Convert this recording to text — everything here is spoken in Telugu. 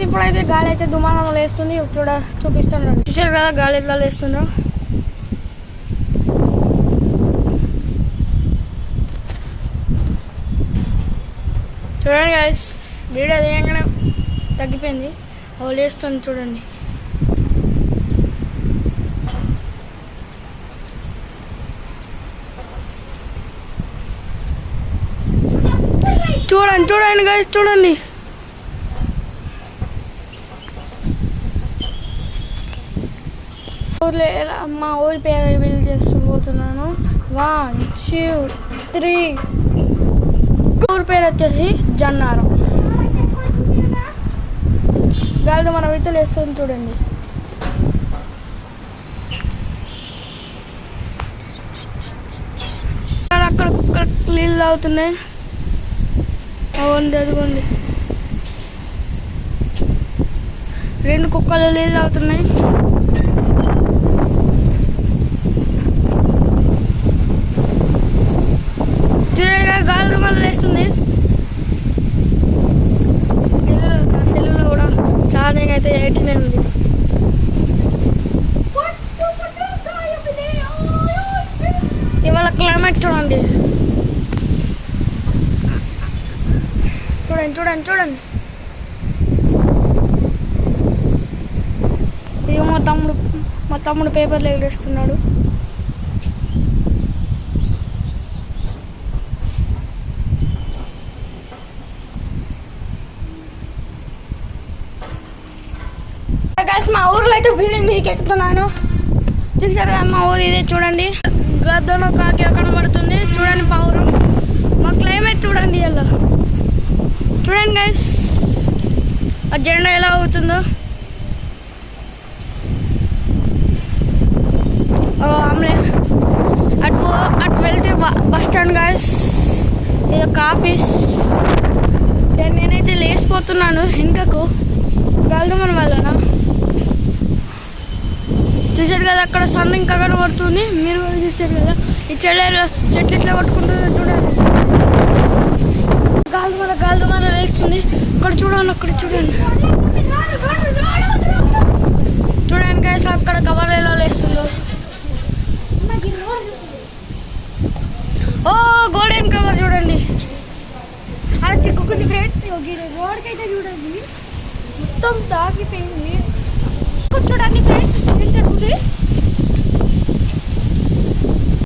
ఇప్పుడైతే గాలి అయితే దుమారం లేస్తుంది. చూపిస్తాను. చూసారు కదా గాలి ఎట్లా లేస్తుందో. చూడండి గైస్, వీడియో తీయంగానే తగ్గిపోయింది. లేస్తుంది చూడండి. చూడండి చూడండి గైస్, చూడండి. మా ఊరి పేరు రివీల్ చేస్తుపోతున్నాను. 1 2 3. ఊరి పేరు వచ్చేసి జన్నారం. గాలితో మన విత్తలు వేస్తుంది చూడండి. అక్కడ నీళ్ళు తాగుతున్నాయి. అవుంది, అదిగోండి 2 కుక్కలు నీళ్ళు తాగుతున్నాయి. గాలి మళ్ళీ లేస్తుంది. సెల్లులో కూడా ఛార్జింగ్ అయితే 18 ఉంది. ఇవాళ క్లైమేట్ చూడండి. చూడండి చూడండి చూడండి. ఇది మా తమ్ముడు పేపర్లు ఎగరేస్తున్నాడు. మా ఊర్లో అయితే బిల్డింగ్ మీదకి ఎక్కుతున్నాను. చూసారు కదా మా ఊరు ఇదే చూడండి. గద్దను కాకి కనబడుతుంది చూడండి. మా ఊరు, మా క్లైమేట్ చూడండి. ఇలా చూడండి గైస్, ఆ జెండా ఎలా అవుతుందో. అటు వెళ్తే బస్ స్టాండ్ గైస్. ఇది ఒక ఆఫీస్. నేనైతే లేచిపోతున్నాను వెనుకకు గాలిదుమారం వలన. చూసారు కదా అక్కడ సన్ ఇంకా కనబడుతుంది. మీరు కూడా చూసారు కదా ఈ చెట్లు ఇట్లా కొట్టుకుంటుందో చూడండి. గాలిదుమారం లేస్తుంది. అక్కడ చూడండి, అక్కడ చూడండి. చూడండి గైస్, అక్కడ కవర్ ఎలా లేస్తుందో. ఓ గోల్డెన్ కవర్ చూడండి. అలా చిక్కుకుంది ఫ్రెండ్స్. రోడ్కి అయితే చూడండి మొత్తం తాకిపోయింది. చూడండి ఫ్రెండ్స్, జరుగుతుంది.